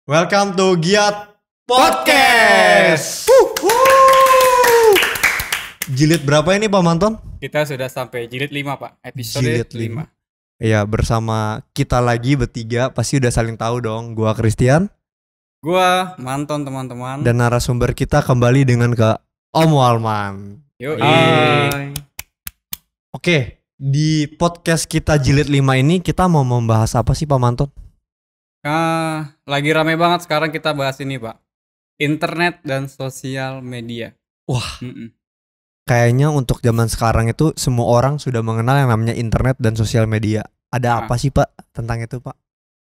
Welcome to Giat Podcast. Jilid berapa ini Pak Manton? Kita sudah sampai jilid 5 Pak, episode Jilid 5. Iya, bersama kita lagi bertiga. Pasti udah saling tahu dong. Gua Christian. Gua Manton teman-teman. Dan narasumber kita kembali dengan ke Om Walman. Yuk. Oke, di podcast kita jilid 5 ini kita mau membahas apa sih Pak Manton? Lagi rame banget sekarang kita bahas ini Pak, internet dan sosial media. Wah, kayaknya untuk zaman sekarang itu semua orang sudah mengenal yang namanya internet dan sosial media. Ada apa sih Pak tentang itu Pak?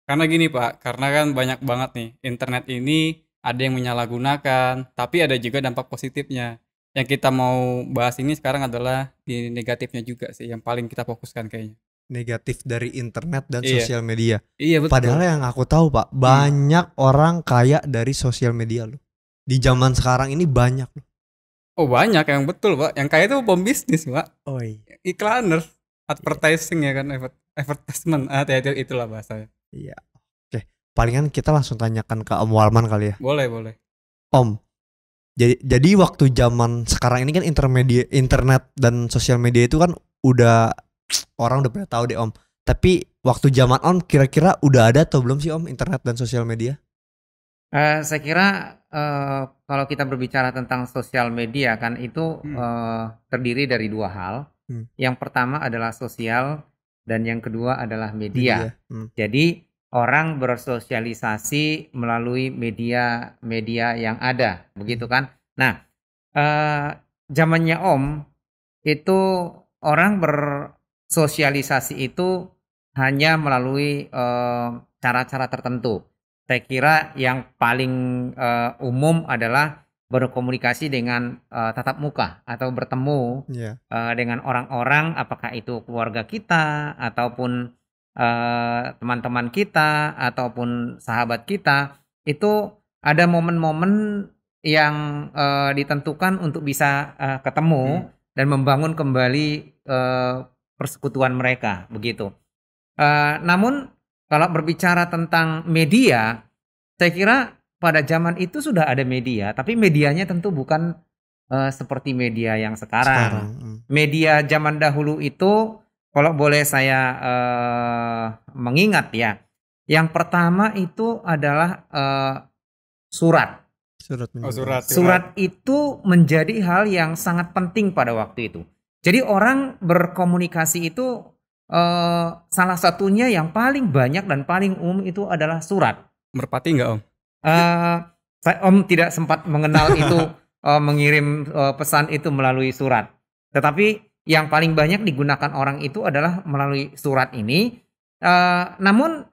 Karena gini Pak, karena kan banyak banget nih internet ini ada yang menyalahgunakan, tapi ada juga dampak positifnya. Yang kita mau bahas ini sekarang adalah di negatifnya juga sih, yang paling kita fokuskan kayaknya. Negatif dari internet dan Iya. sosial media. Iya betul. Padahal yang aku tahu Pak, banyak orang kaya dari sosial media loh. Di zaman sekarang ini banyak loh. Oh banyak yang betul Pak, yang kaya itu pembisnis Pak, Oh iya. iklaner, advertising ya kan, advertisement, itulah bahasanya. Iya. Oke, palingan kita langsung tanyakan ke Om Walman kali ya. Boleh. Om, jadi waktu zaman sekarang ini kan internet dan sosial media itu kan udah orang udah pada tahu deh Om. Tapi waktu zaman Om kira-kira udah ada atau belum sih Om internet dan sosial media? Saya kira kalau kita berbicara tentang sosial media kan itu terdiri dari dua hal. Yang pertama adalah sosial dan yang kedua adalah media. Jadi orang bersosialisasi melalui media yang ada, begitu kan? Nah, zamannya Om itu orang bersosialisasi itu hanya melalui cara-cara tertentu. Saya kira yang paling umum adalah berkomunikasi dengan tatap muka atau bertemu dengan orang-orang, apakah itu keluarga kita ataupun teman-teman kita ataupun sahabat kita. Itu ada momen-momen yang ditentukan untuk bisa ketemu dan membangun kembali persekutuan mereka, begitu. Namun kalau berbicara tentang media, saya kira pada zaman itu sudah ada media, tapi medianya tentu bukan seperti media yang sekarang. Media zaman dahulu itu, kalau boleh saya mengingat ya, yang pertama itu adalah surat. Surat itu menjadi hal yang sangat penting pada waktu itu. Jadi orang berkomunikasi itu salah satunya yang paling banyak dan paling umum itu adalah surat. Merpati nggak Om? Om tidak sempat mengenal itu mengirim pesan itu melalui surat. Tetapi yang paling banyak digunakan orang itu adalah melalui surat ini. Namun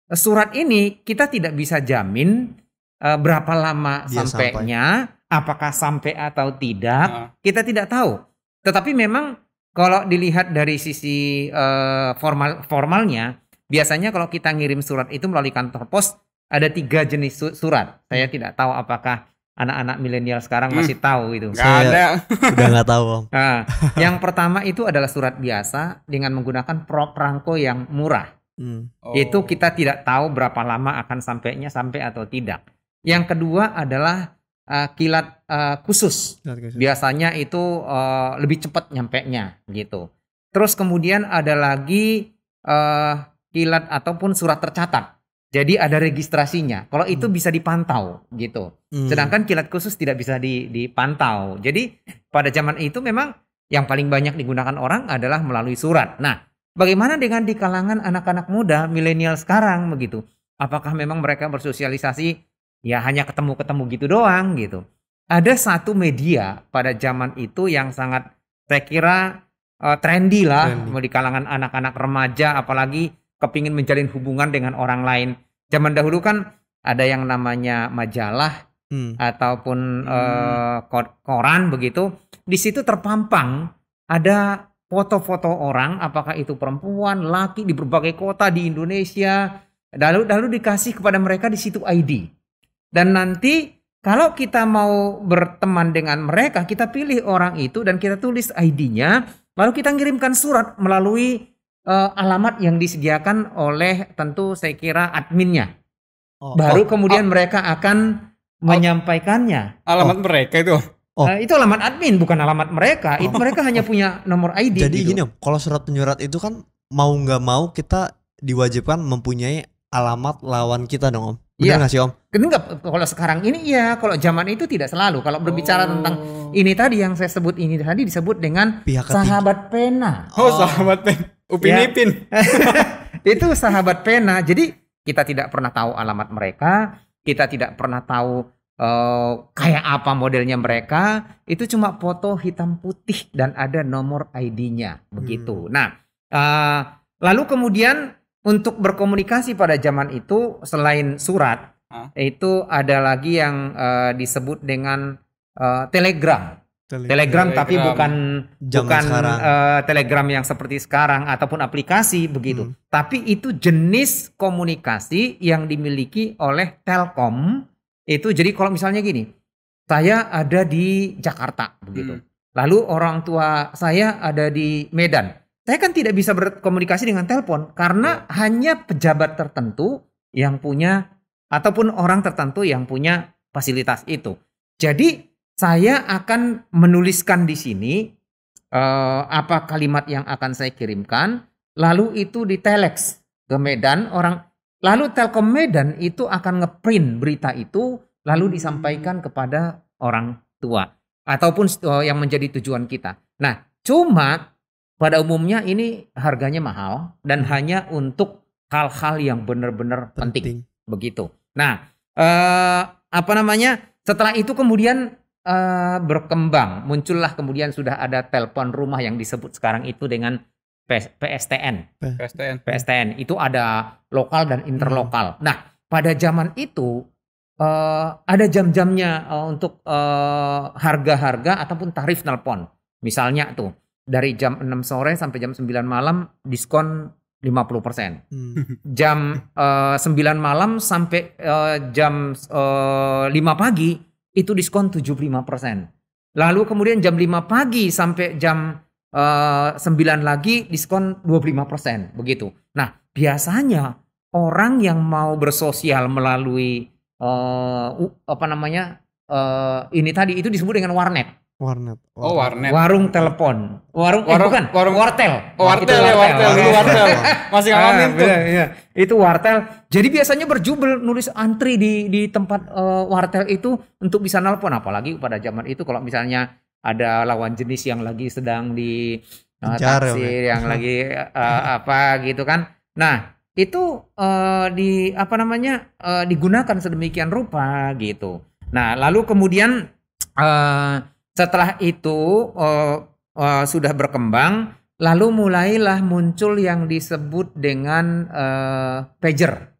surat ini kita tidak bisa jamin berapa lama sampainya, apakah sampai atau tidak, kita tidak tahu. Tetapi memang kalau dilihat dari sisi formalnya, biasanya kalau kita ngirim surat itu melalui kantor pos, ada 3 jenis surat. Saya tidak tahu apakah anak-anak milenial sekarang masih tahu itu. Nggak ada. Udah nggak tahu Om. Nah, yang pertama itu adalah surat biasa dengan menggunakan perangko yang murah. Itu kita tidak tahu berapa lama akan sampai atau tidak. Yang kedua adalah kilat khusus. Biasanya itu lebih cepat nyampenya gitu. Terus kemudian ada lagi kilat ataupun surat tercatat. Jadi ada registrasinya. Kalau itu bisa dipantau gitu. Sedangkan kilat khusus tidak bisa dipantau. Jadi pada zaman itu memang yang paling banyak digunakan orang adalah melalui surat. Nah, bagaimana dengan di kalangan anak-anak muda milenial sekarang begitu? Apakah memang mereka bersosialisasi ya hanya ketemu-ketemu gitu doang gitu? Ada satu media pada zaman itu yang sangat saya kira trendy lah di kalangan anak-anak remaja, apalagi kepingin menjalin hubungan dengan orang lain. Zaman dahulu kan ada yang namanya majalah ataupun koran begitu. Di situ terpampang ada foto-foto orang, apakah itu perempuan, laki di berbagai kota di Indonesia. Lalu dikasih kepada mereka di situ ID. Dan nanti kalau kita mau berteman dengan mereka, kita pilih orang itu dan kita tulis ID-nya, lalu kita ngirimkan surat melalui alamat yang disediakan oleh tentu saya kira adminnya. baru kemudian mereka akan menyampaikannya. Alamat mereka itu. Itu alamat admin, bukan alamat mereka. Itu mereka hanya punya nomor ID. Jadi gitu. gini Om, kalau surat penyurat itu kan mau nggak mau kita diwajibkan mempunyai alamat lawan kita dong Om. Benar nggak sih Om? Enggak, kalau sekarang ini iya, kalau zaman itu tidak selalu. Kalau berbicara tentang ini tadi yang saya sebut ini tadi disebut dengan pihak sahabat pena. Sahabat pena. Upin Ipin. Itu sahabat pena. Jadi kita tidak pernah tahu alamat mereka, kita tidak pernah tahu kayak apa modelnya mereka, itu cuma foto hitam putih dan ada nomor ID-nya begitu. Nah, lalu kemudian untuk berkomunikasi pada zaman itu selain surat, itu ada lagi yang disebut dengan telegram. Telegram tapi bukan telegram yang seperti sekarang ataupun aplikasi begitu. Tapi itu jenis komunikasi yang dimiliki oleh Telkom. Itu jadi kalau misalnya gini, saya ada di Jakarta begitu. Lalu orang tua saya ada di Medan. Saya kan tidak bisa berkomunikasi dengan telepon karena hanya pejabat tertentu yang punya ataupun orang tertentu yang punya fasilitas itu. Jadi saya akan menuliskan di sini apa kalimat yang akan saya kirimkan, lalu itu ditelex ke Medan lalu Telkom Medan itu akan ngeprint berita itu lalu disampaikan kepada orang tua ataupun yang menjadi tujuan kita. Nah, cuma pada umumnya ini harganya mahal dan hanya untuk hal-hal yang benar-benar penting. Begitu. Nah, setelah itu kemudian berkembang, muncullah kemudian sudah ada telepon rumah yang disebut sekarang itu dengan PSTN. PSTN itu ada lokal dan interlokal. Nah, pada zaman itu ada jam-jamnya untuk harga-harga ataupun tarif telepon. Misalnya tuh dari jam 6 sore sampai jam 9 malam diskon 50%. Jam 9 malam sampai jam 5 pagi itu diskon 75%. Lalu kemudian jam 5 pagi sampai jam 9 lagi diskon 25%, begitu. Nah, biasanya orang yang mau bersosial melalui ini tadi itu disebut dengan warnet. Warnet. Warung telepon. Bukan. Wartel. Wartel. Masih ngalamin tuh. Iya. Itu wartel. Jadi biasanya berjubel nulis antri di tempat wartel itu untuk bisa nelpon. Apalagi pada zaman itu kalau misalnya ada lawan jenis yang lagi sedang di taksir, yang lagi apa gitu kan. Nah, itu digunakan sedemikian rupa gitu. Nah, lalu kemudian setelah itu sudah berkembang, lalu mulailah muncul yang disebut dengan pager.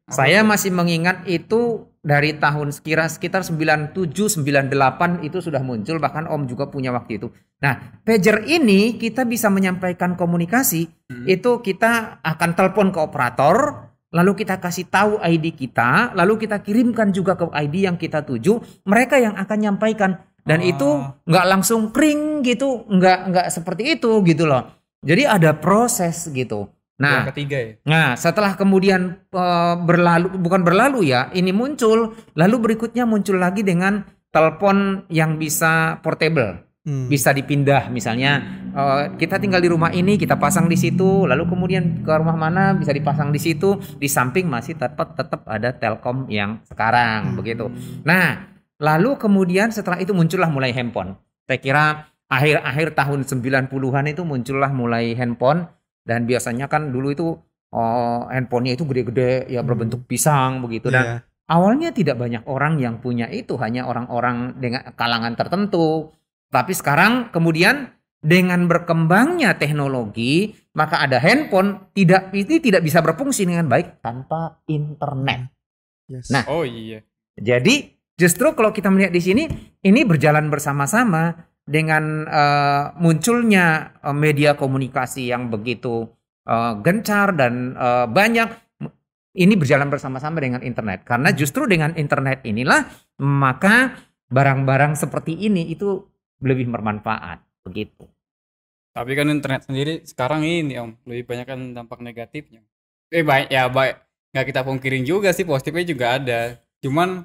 Saya masih mengingat itu dari tahun sekitar 97, 98 itu sudah muncul, bahkan Om juga punya waktu itu. Nah, pager ini kita bisa menyampaikan komunikasi, itu kita akan telepon ke operator, lalu kita kasih tahu ID kita, lalu kita kirimkan juga ke ID yang kita tuju, mereka yang akan nyampaikan. Dan itu nggak langsung kring gitu, nggak seperti itu gitu loh. Jadi ada proses gitu. Nah, yang ketiga ya. Nah, setelah kemudian ini muncul, lalu berikutnya muncul lagi dengan telepon yang bisa portable. Bisa dipindah, misalnya kita tinggal di rumah ini, kita pasang di situ, lalu kemudian ke rumah mana bisa dipasang di situ, di samping masih tetap ada Telkom yang sekarang begitu. Nah, lalu kemudian setelah itu muncullah mulai handphone. Saya kira akhir tahun 90-an itu muncullah mulai handphone, dan biasanya kan dulu itu handphonenya itu gede-gede ya, berbentuk pisang begitu, dan awalnya tidak banyak orang yang punya itu, hanya orang-orang dengan kalangan tertentu. Tapi sekarang kemudian dengan berkembangnya teknologi, maka ada handphone ini tidak bisa berfungsi dengan baik tanpa internet. Nah, jadi justru kalau kita melihat di sini, ini berjalan bersama-sama dengan munculnya media komunikasi yang begitu gencar dan banyak. Ini berjalan bersama-sama dengan internet. Karena justru dengan internet inilah maka barang-barang seperti ini itu lebih bermanfaat, begitu. Tapi kan internet sendiri sekarang ini Om, lebih banyak kan dampak negatifnya. nggak kita pungkirin juga sih, positifnya juga ada. Cuman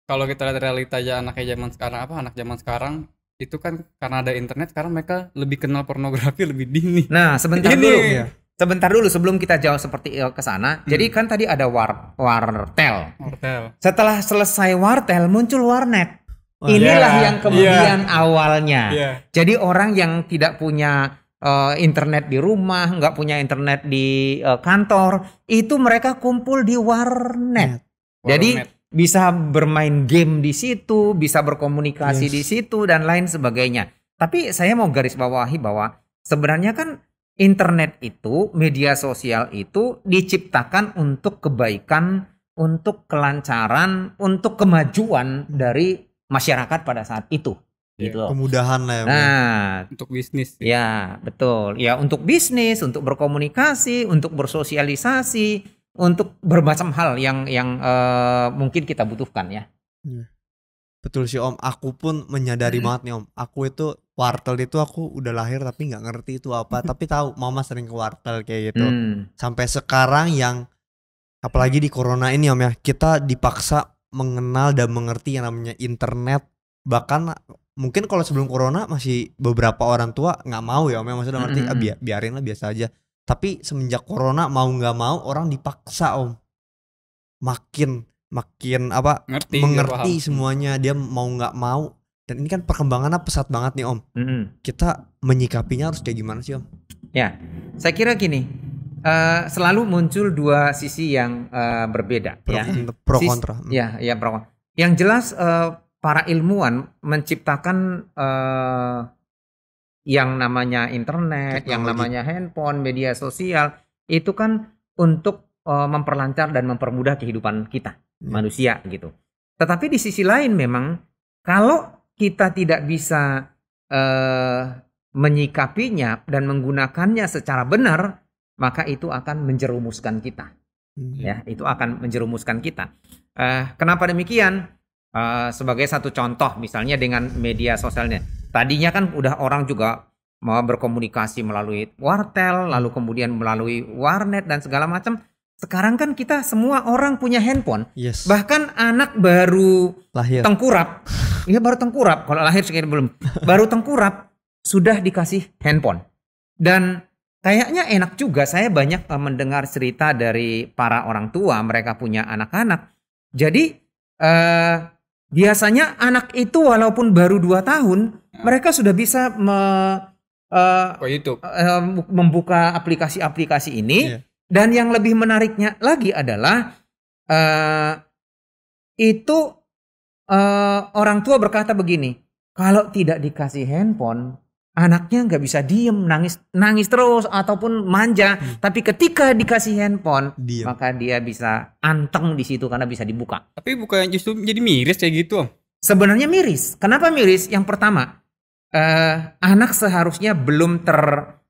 kalau kita lihat realita ya anak zaman sekarang itu kan karena ada internet, sekarang mereka lebih kenal pornografi lebih dini. Nah, sebentar dulu sebelum kita jauh seperti ke sana. Jadi kan tadi ada wartel. Setelah selesai wartel muncul warnet. Inilah yang kemudian awalnya. Jadi orang yang tidak punya internet di rumah, nggak punya internet di kantor, itu mereka kumpul di warnet. Jadi bisa bermain game di situ, bisa berkomunikasi di situ dan lain sebagainya. Tapi saya mau garis bawahi bahwa sebenarnya kan internet itu, media sosial itu diciptakan untuk kebaikan, untuk kelancaran, untuk kemajuan dari masyarakat pada saat itu. Gitu. Kemudahan lah ya. Nah, untuk bisnis. Ya, betul. Ya, untuk bisnis, untuk berkomunikasi, untuk bersosialisasi, untuk bermacam hal yang mungkin kita butuhkan ya. Betul sih Om, aku pun menyadari banget nih Om. Aku itu wartel itu aku udah lahir tapi nggak ngerti itu apa. Tapi tahu mama sering ke wartel kayak gitu. Sampai sekarang yang apalagi di corona ini Om ya, kita dipaksa mengenal dan mengerti yang namanya internet. Bahkan mungkin kalau sebelum corona masih beberapa orang tua nggak mau ya Om ya, maksudnya ngerti biarin lah biasa aja. Tapi semenjak corona mau nggak mau orang dipaksa Om, makin mengerti semuanya, dia mau nggak mau. Dan ini kan perkembangannya pesat banget nih Om. Kita menyikapinya harus kayak gimana sih Om? Ya, saya kira gini, selalu muncul dua sisi yang berbeda. Pro kontra. Ya pro kontra. Yang jelas para ilmuwan menciptakan yang namanya internet, teknologi, yang namanya handphone, media sosial itu kan untuk memperlancar dan mempermudah kehidupan kita manusia gitu. Tetapi di sisi lain memang kalau kita tidak bisa menyikapinya dan menggunakannya secara benar, maka itu akan menjerumuskan kita. Ya, itu akan menjerumuskan kita. Kenapa demikian? Sebagai satu contoh misalnya dengan media sosialnya. Tadinya kan udah orang juga mau berkomunikasi melalui wartel, lalu kemudian melalui warnet dan segala macam. Sekarang kan kita semua orang punya handphone. Bahkan anak baru lahir tengkurap. Iya baru tengkurap, kalau lahir sekiranya belum. Baru tengkurap sudah dikasih handphone. Dan kayaknya enak juga, saya banyak mendengar cerita dari para orang tua, mereka punya anak-anak. Jadi biasanya anak itu walaupun baru 2 tahun, mereka sudah bisa membuka aplikasi-aplikasi ini. Dan yang lebih menariknya lagi adalah orang tua berkata begini, kalau tidak dikasih handphone, anaknya nggak bisa diem, nangis terus ataupun manja. Tapi ketika dikasih handphone, maka dia bisa anteng di situ karena bisa dibuka. Tapi bukan justru jadi miris kayak gitu Om? Sebenarnya miris. Kenapa miris? Yang pertama, anak seharusnya belum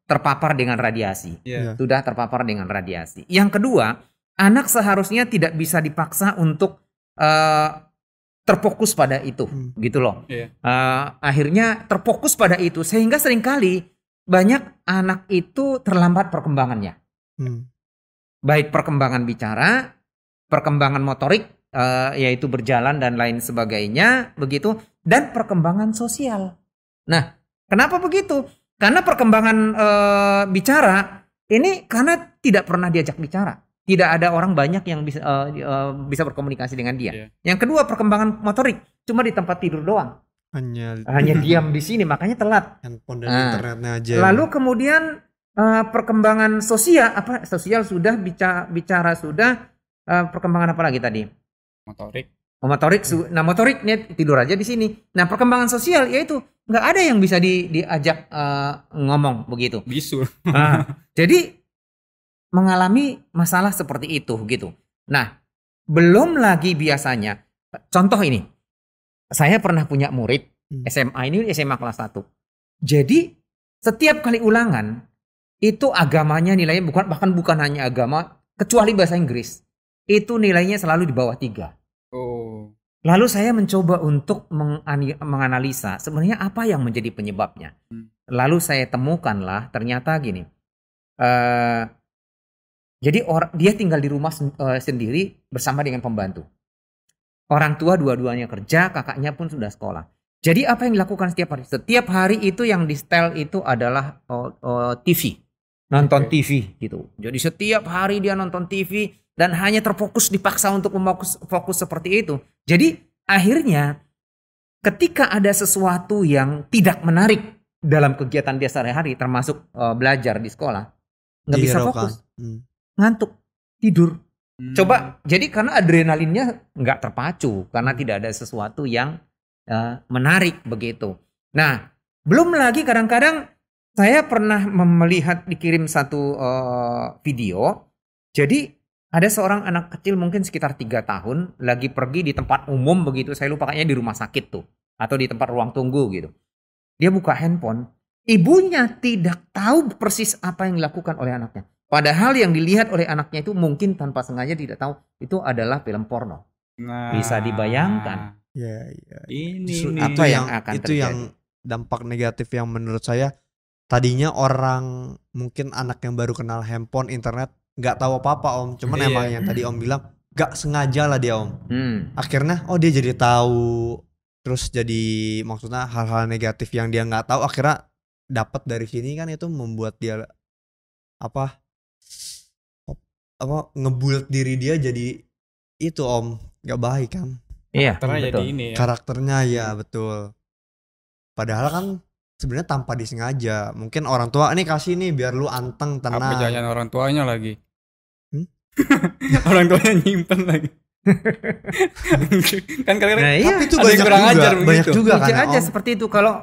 terpapar dengan radiasi. Sudah terpapar dengan radiasi. Yang kedua, anak seharusnya tidak bisa dipaksa untuk terfokus pada itu, gitu loh. Akhirnya terfokus pada itu sehingga seringkali banyak anak itu terlambat perkembangannya. Baik perkembangan bicara, perkembangan motorik, yaitu berjalan dan lain sebagainya, begitu, dan perkembangan sosial. Nah, kenapa begitu? Karena perkembangan bicara ini karena tidak pernah diajak bicara. Tidak ada orang banyak yang bisa berkomunikasi dengan dia. Yang kedua, perkembangan motorik cuma di tempat tidur doang. Hanya diam di sini, makanya telat. Handphone dan internetnya aja. Lalu kemudian perkembangan sosial sudah, bicara sudah, perkembangan apa lagi tadi? Motorik. Nah, motorik tidur aja di sini. Nah, perkembangan sosial yaitu nggak ada yang bisa diajak ngomong begitu. Bisu. Jadi mengalami masalah seperti itu gitu. Nah, belum lagi biasanya contoh ini. Saya pernah punya murid SMA, ini SMA kelas 1. Jadi setiap kali ulangan itu agamanya nilainya bahkan bukan hanya agama, kecuali bahasa Inggris. Itu nilainya selalu di bawah 3. Lalu saya mencoba untuk menganalisa sebenarnya apa yang menjadi penyebabnya. Lalu saya temukanlah ternyata gini. Jadi dia tinggal di rumah sendiri bersama dengan pembantu. Orang tua dua-duanya kerja, kakaknya pun sudah sekolah. Jadi apa yang dilakukan setiap hari? Setiap hari itu yang di setel itu adalah TV. Nonton TV gitu. Jadi setiap hari dia nonton TV dan hanya terfokus, dipaksa untuk fokus seperti itu. Jadi akhirnya ketika ada sesuatu yang tidak menarik dalam kegiatan dia sehari-hari, termasuk belajar di sekolah, nggak bisa fokus, ngantuk, tidur. Coba, jadi karena adrenalinnya nggak terpacu, karena tidak ada sesuatu yang menarik begitu. Nah, belum lagi kadang-kadang saya pernah melihat dikirim satu video. Jadi ada seorang anak kecil mungkin sekitar 3 tahun lagi pergi di tempat umum begitu. Saya lupa kayaknya di rumah sakit tuh atau di tempat ruang tunggu gitu. Dia buka handphone. Ibunya tidak tahu persis apa yang dilakukan oleh anaknya. Padahal yang dilihat oleh anaknya itu mungkin tanpa sengaja tidak tahu itu adalah film porno. Nah, bisa dibayangkan. Ya. Ini apa yang akan itu terjadi. Yang dampak negatif yang menurut saya, tadinya orang mungkin anak yang baru kenal handphone, internet, nggak tahu apa-apa Om. Cuman emang yang tadi Om bilang nggak sengaja lah dia Om. Akhirnya dia jadi tahu, terus jadi maksudnya hal-hal negatif yang dia nggak tahu akhirnya dapat dari sini kan, itu membuat dia apa ngebuild diri dia jadi itu Om, nggak baik kan. Iya, betul. jadi ini ya. Karakternya ya betul. Padahal kan sebenarnya tanpa disengaja. Mungkin orang tua ini kasih nih biar lu anteng, tenang. Apa jangan orang tuanya lagi? Orang tuanya nyimpen lagi. Kan kadang-kadang Tapi itu ada yang kurang ajar banyak begitu. juga kan mungkin aja Om. seperti itu. Kalau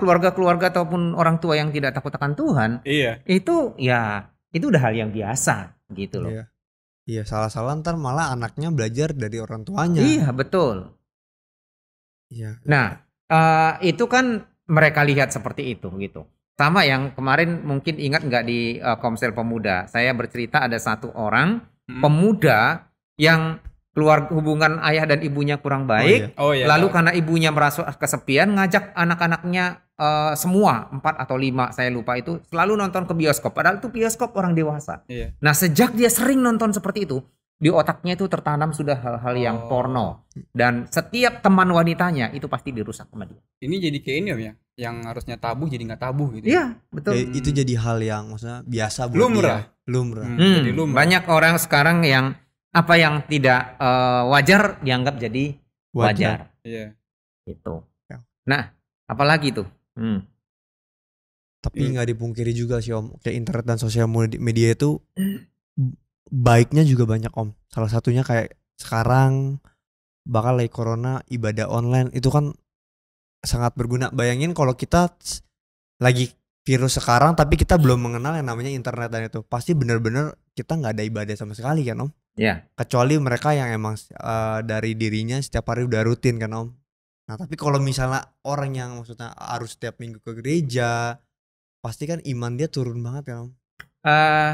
keluarga-keluarga ataupun orang tua yang tidak takut akan Tuhan, Iya. itu udah hal yang biasa gitu loh. Iya, salah-salah ntar malah anaknya belajar dari orang tuanya. Iya, betul. Iya. Nah, itu kan mereka lihat seperti itu gitu. Sama yang kemarin mungkin ingat nggak di Komsel Pemuda, saya bercerita ada satu orang pemuda yang keluar hubungan ayah dan ibunya kurang baik. Lalu karena ibunya merasa kesepian, ngajak anak-anaknya semua 4 atau 5 saya lupa itu selalu nonton ke bioskop. Padahal itu bioskop orang dewasa. Iya. Nah, sejak dia sering nonton seperti itu, di otaknya itu tertanam sudah hal-hal yang porno. Dan setiap teman wanitanya itu pasti dirusak sama dia. Ini jadi kayak ini Om ya, yang harusnya tabu jadi nggak tabu gitu. Iya, betul. Itu jadi hal yang maksudnya biasa buat Lumrah. dia. Lumrah. Jadi lumrah. Banyak orang sekarang yang apa yang tidak wajar dianggap jadi wajar. Iya. Gitu. Ya. Nah, apalagi tuh? Tapi nggak dipungkiri juga sih Om, kayak internet dan sosial media itu baiknya juga banyak Om. Salah satunya kayak sekarang bakal lagi corona, ibadah online itu kan sangat berguna. Bayangin kalau kita lagi virus sekarang tapi kita belum mengenal yang namanya internet dan itu, pasti bener-bener kita nggak ada ibadah sama sekali kan Om. Ya. Kecuali mereka yang emang dari dirinya setiap hari udah rutin kan Om. Nah tapi kalau misalnya orang yang maksudnya harus setiap minggu ke gereja, pasti kan iman dia turun banget kan Om.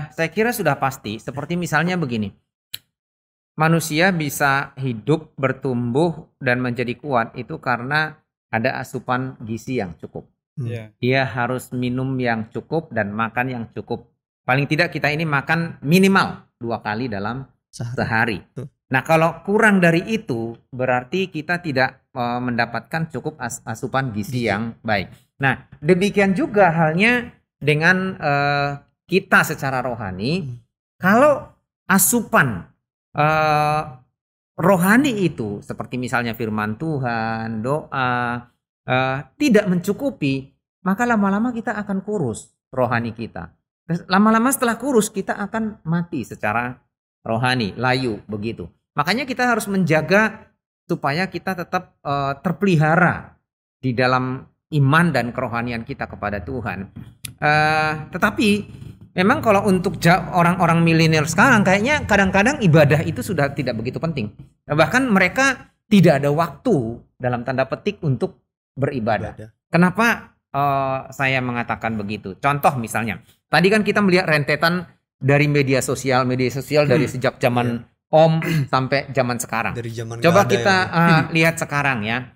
Saya kira sudah pasti. Seperti misalnya begini, manusia bisa hidup, bertumbuh dan menjadi kuat itu karena ada asupan gizi yang cukup. Dia harus minum yang cukup dan makan yang cukup. Paling tidak kita ini makan minimal 2 kali dalam sehari. Nah kalau kurang dari itu berarti kita tidak mendapatkan cukup asupan gizi yang baik. Nah demikian juga halnya dengan kita secara rohani. Kalau asupan rohani itu seperti misalnya firman Tuhan, doa tidak mencukupi, maka lama-lama kita akan kurus rohani kita. Lama-lama setelah kurus kita akan mati secara rohani, layu begitu. Makanya kita harus menjaga supaya kita tetap terpelihara di dalam iman dan kerohanian kita kepada Tuhan. Tetapi memang kalau untuk orang-orang milenial sekarang kayaknya kadang-kadang ibadah itu sudah tidak begitu penting. Bahkan mereka tidak ada waktu dalam tanda petik untuk beribadah. Kenapa saya mengatakan begitu? Contoh misalnya, tadi kan kita melihat rentetan dari media sosial dari sejak zaman Om sampai zaman sekarang. Dari zaman coba kita lihat sekarang ya.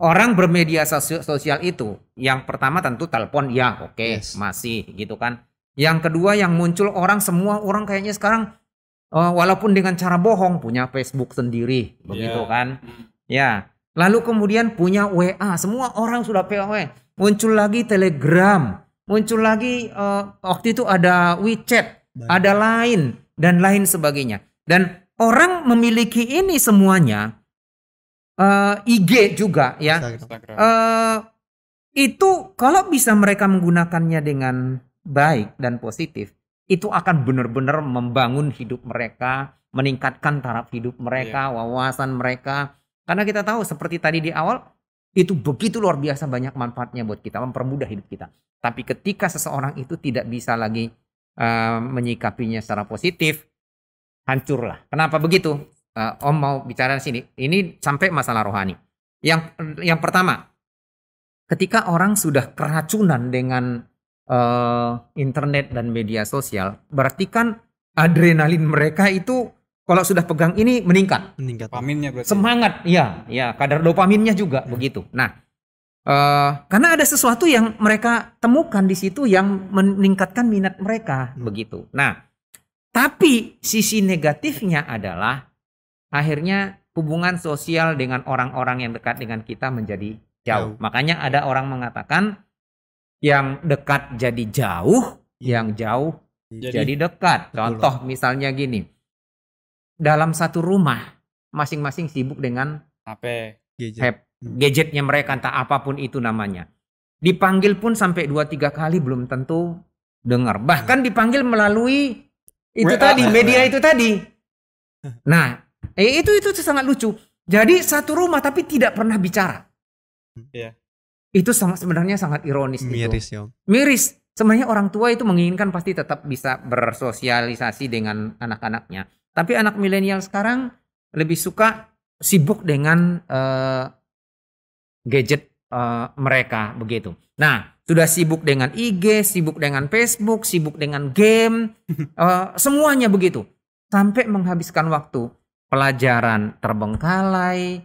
Orang bermedia sosial itu yang pertama tentu telepon ya oke, Yes. masih gitu kan. Yang kedua yang muncul semua orang kayaknya sekarang walaupun dengan cara bohong punya Facebook sendiri, begitu kan? Ya. Lalu kemudian punya WA, semua orang sudah punya WA. Muncul lagi Telegram, muncul lagi waktu itu ada WeChat, ada Line dan lain sebagainya. Dan orang memiliki ini semuanya, IG juga ya. Itu kalau bisa mereka menggunakannya dengan baik dan positif, itu akan benar-benar membangun hidup mereka, meningkatkan taraf hidup mereka, wawasan mereka. Karena kita tahu seperti tadi di awal, itu begitu luar biasa banyak manfaatnya buat kita, mempermudah hidup kita. Tapi ketika seseorang itu tidak bisa lagi menyikapinya secara positif, hancurlah. Kenapa begitu? Om mau bicara di sini. Ini sampai masalah rohani. Yang pertama, ketika orang sudah keracunan dengan internet dan media sosial, berarti kan adrenalin mereka itu kalau sudah pegang ini meningkat. Dopaminnya berarti. Semangat, ya, kadar dopaminnya juga begitu. Nah, karena ada sesuatu yang mereka temukan di situ yang meningkatkan minat mereka, begitu. Nah, tapi sisi negatifnya adalah akhirnya hubungan sosial dengan orang-orang yang dekat dengan kita menjadi jauh. Makanya ada orang mengatakan yang dekat jadi jauh, yang jauh jadi dekat. Contoh misalnya gini, dalam satu rumah masing-masing sibuk dengan HP, gadgetnya mereka, entah apapun itu namanya. Dipanggil pun sampai 2-3 kali belum tentu dengar. Bahkan dipanggil melalui itu tadi, media itu tadi. Nah, itu sangat lucu. Jadi satu rumah tapi tidak pernah bicara. Itu sebenarnya sangat ironis. Miris itu. Miris. Sebenarnya orang tua itu menginginkan pasti tetap bisa bersosialisasi dengan anak-anaknya. Tapi anak milenial sekarang lebih suka sibuk dengan gadget mereka begitu. Nah, sudah sibuk dengan IG, sibuk dengan Facebook, sibuk dengan game, semuanya begitu. Sampai menghabiskan waktu. Pelajaran terbengkalai,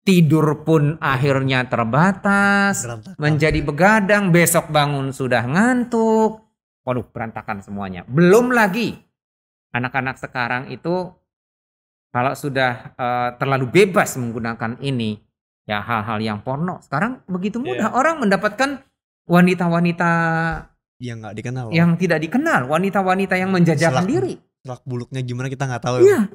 tidur pun akhirnya terbatas, menjadi begadang, besok bangun sudah ngantuk. Waduh, berantakan semuanya. Belum lagi anak-anak sekarang itu kalau sudah terlalu bebas menggunakan ini, ya hal-hal yang porno. Sekarang begitu mudah orang mendapatkan wanita-wanita yang nggak dikenal, yang tidak dikenal, wanita-wanita yang menjajakan diri. Selak buluknya gimana kita nggak tahu. Iya.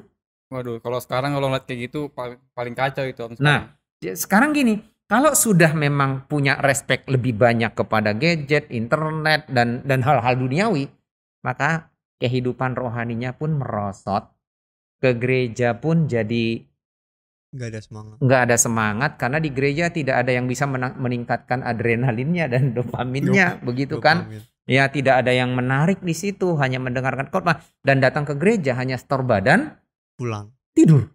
Waduh, kalau sekarang kalau ngeliat kayak gitu paling kacau itu Om. Nah, sekarang gini, kalau sudah memang punya respect lebih banyak kepada gadget, internet dan hal-hal duniawi, maka kehidupan rohaninya pun merosot. Ke gereja pun jadi nggak ada semangat karena di gereja tidak ada yang bisa meningkatkan adrenalinnya dan dopaminnya, begitu kan? Ya, tidak ada yang menarik di situ, hanya mendengarkan khotbah dan datang ke gereja hanya setor badan, pulang tidur.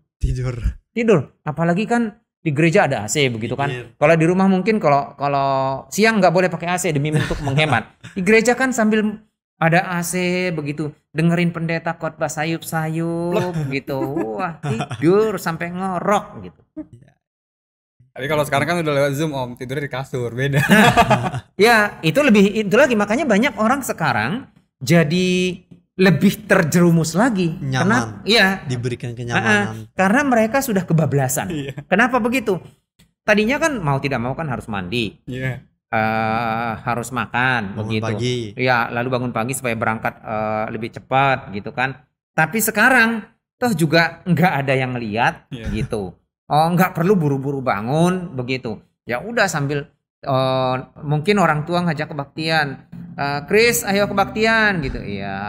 Apalagi kan di gereja ada AC begitu kan. Kalau di rumah mungkin kalau siang nggak boleh pakai AC demi untuk menghemat. Di gereja kan sambil ada AC begitu, dengerin pendeta khotbah sayup-sayup gitu. Wah, tidur sampai ngorok gitu. Tapi kalau sekarang kan udah lewat Zoom Om, tidurnya di kasur, beda. Ya, itu lagi makanya banyak orang sekarang jadi lebih terjerumus lagi. Nyaman. Diberikan kenyamanan. Karena mereka sudah kebablasan. Kenapa begitu? Tadinya kan mau tidak mau kan harus mandi. Harus makan bangun begitu. Pagi. Ya, lalu bangun pagi supaya berangkat lebih cepat gitu kan. Tapi sekarang toh juga nggak ada yang ngelihat gitu. Nggak perlu buru-buru bangun begitu. Ya udah sambil mungkin orang tua ngajak kebaktian. Chris, ayo kebaktian gitu. Iya,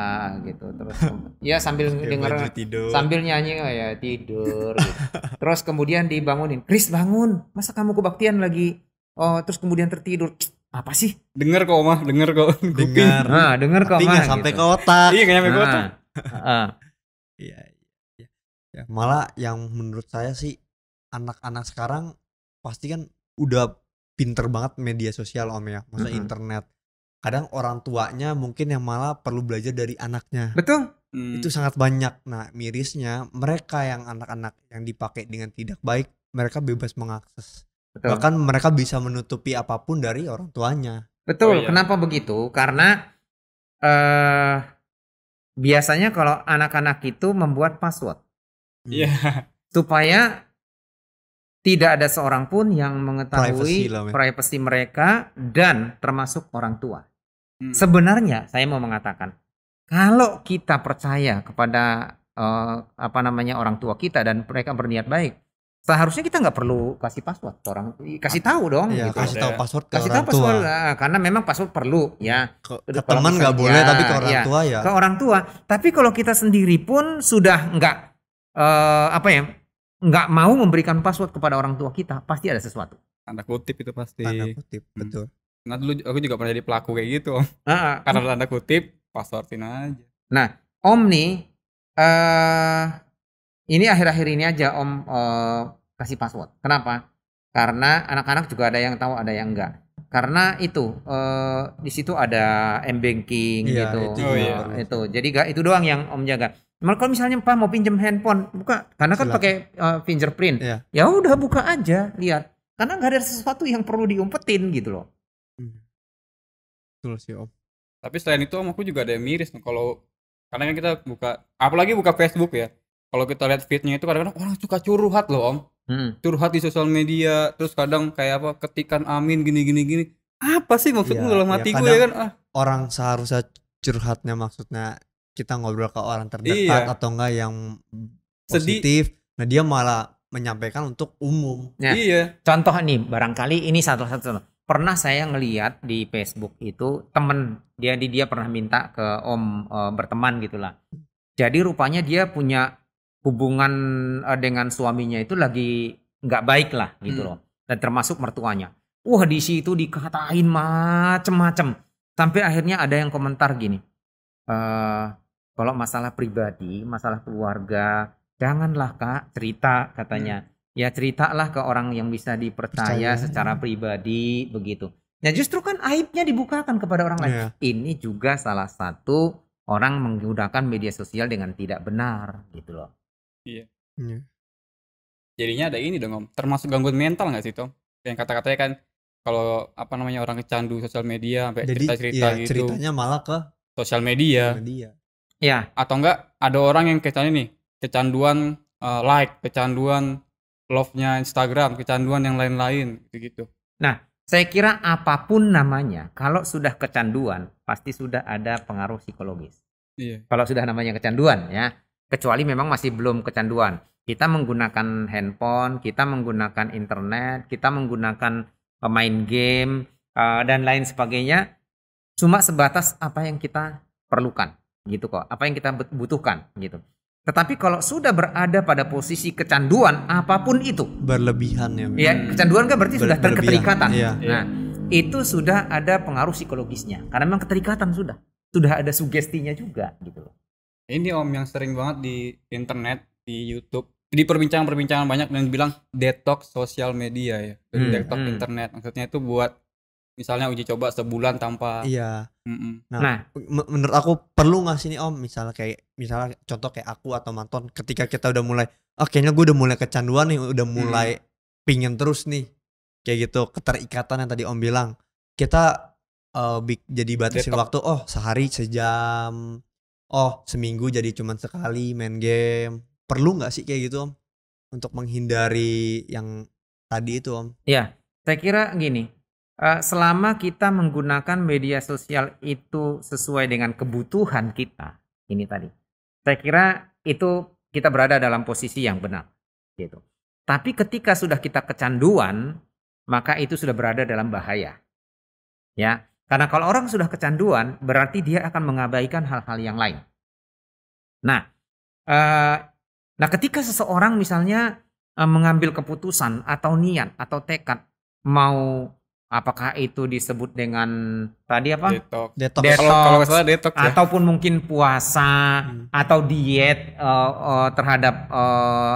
gitu. Terus ya sambil denger sambil nyanyi tidur gitu. Terus kemudian dibangunin. Chris, bangun. Masa kamu kebaktian lagi? Terus kemudian tertidur. Apa sih? Dengar kok, Mah. Dengar kok. Dengar kok, Mah. Tapi sampai ke otak. Iya, nyampe ke otak. Iya. Malah yang menurut saya sih anak-anak sekarang pasti kan udah pinter banget media sosial Om ya. Masa internet. Kadang orang tuanya mungkin yang malah perlu belajar dari anaknya. Betul. Itu sangat banyak. Nah, mirisnya mereka yang anak-anak yang dipakai dengan tidak baik, mereka bebas mengakses. Betul. Bahkan mereka bisa menutupi apapun dari orang tuanya. Betul. Kenapa begitu? Karena biasanya kalau anak-anak itu membuat password. Iya. Supaya tidak ada seorang pun yang mengetahui privasi mereka dan termasuk orang tua. Sebenarnya saya mau mengatakan, kalau kita percaya kepada orang tua kita dan mereka berniat baik, seharusnya kita nggak perlu kasih password ke orang, kasih tahu dong. Iya, gitu. Kasih tahu password ke kasih orang tahu password, tua. karena memang password perlu ya. Ke teman nggak boleh, tapi ke orang tua ya. Ke orang tua. Tapi kalau kita sendiri pun sudah nggak nggak mau memberikan password kepada orang tua kita, pasti ada sesuatu. Tanda kutip itu pasti. Tanda kutip, betul. Nah dulu aku juga pernah jadi pelaku kayak gitu, Om. Karena tanda kutip, passwordin aja. Nah, Om nih, ini akhir-akhir ini aja Om kasih password. Kenapa? Karena anak-anak juga ada yang tahu, ada yang enggak. Karena itu di situ ada m-banking gitu. Itu. Jadi itu doang yang Om jaga. Kalau misalnya Pak mau pinjam handphone, buka. Karena kan pakai fingerprint. Ya udah buka aja, lihat. Karena nggak ada sesuatu yang perlu diumpetin gitu loh. Betul sih Om. Tapi selain itu Om, aku juga ada yang miris. Karena kan kita apalagi buka Facebook ya. Kalau kita lihat feednya itu kadang-kadang orang suka curhat loh Om. Curhat di sosial media. Terus kadang kayak apa, ketikan amin gini. Apa sih maksudmu dalam hati gue ya kan? Orang seharusnya curhatnya maksudnya kita ngobrol ke orang terdekat atau enggak yang positif. Nah dia malah menyampaikan untuk umum. Nah, contoh nih, barangkali ini satu-satu. Pernah saya ngeliat di Facebook itu temen dia pernah minta ke Om berteman gitulah. Jadi rupanya dia punya hubungan dengan suaminya itu lagi nggak baik lah gitu loh. Dan termasuk mertuanya. Wah di situ dikatain macem-macem. Sampai akhirnya ada yang komentar gini. Kalau masalah pribadi, masalah keluarga, janganlah Kak cerita katanya. Ya ceritalah ke orang yang bisa dipercaya secara pribadi begitu. Nah justru kan aibnya dibukakan kepada orang lain. Ini juga salah satu orang menggunakan media sosial dengan tidak benar gitu loh. Iya. Jadinya ada ini dong Om, termasuk gangguan mental nggak sih Tom? Yang kata-katanya kan kalau orang kecandu sosial media sampai cerita-cerita gitu. Ceritanya malah ke sosial media. Ya. Atau enggak ada orang yang kecanduan like, kecanduan love-nya Instagram, kecanduan yang lain-lain gitu. Nah, saya kira apapun namanya, kalau sudah kecanduan pasti sudah ada pengaruh psikologis. Iya. Kalau sudah namanya kecanduan ya, kecuali memang masih belum kecanduan. Kita menggunakan handphone, kita menggunakan internet, kita menggunakan main game dan lain sebagainya, cuma sebatas apa yang kita perlukan. Gitu kok, apa yang kita butuhkan gitu. Tetapi kalau sudah berada pada posisi kecanduan apapun itu berlebihan ya. Ya, kecanduan kan berarti sudah terketerikatan. Iya. Nah, itu sudah ada pengaruh psikologisnya. Karena memang keterikatan sudah ada sugestinya juga gitu loh. Ini Om yang sering banget di internet, di YouTube, di perbincangan banyak yang bilang detox sosial media ya. Detox internet. Maksudnya itu buat misalnya uji coba sebulan tanpa. Iya. Nah, menurut aku perlu nggak sih nih Om, misalnya contoh kayak aku atau Manton, ketika kita udah mulai, kayaknya gue udah mulai kecanduan nih, udah mulai pingin terus nih, kayak gitu, keterikatan yang tadi Om bilang, kita jadi batasin waktu, sehari sejam, seminggu jadi cuman sekali main game, perlu nggak sih kayak gitu Om, untuk menghindari yang tadi itu Om? Iya, saya kira gini. Selama kita menggunakan media sosial itu sesuai dengan kebutuhan kita, ini tadi, saya kira itu kita berada dalam posisi yang benar, gitu. Tapi ketika sudah kita kecanduan, maka itu sudah berada dalam bahaya, ya. Karena kalau orang sudah kecanduan, berarti dia akan mengabaikan hal-hal yang lain. Nah, ketika seseorang misalnya mengambil keputusan atau niat atau tekad mau, apakah itu disebut dengan tadi apa? Detox. Kalau salah detox ya. Ataupun mungkin puasa atau diet terhadap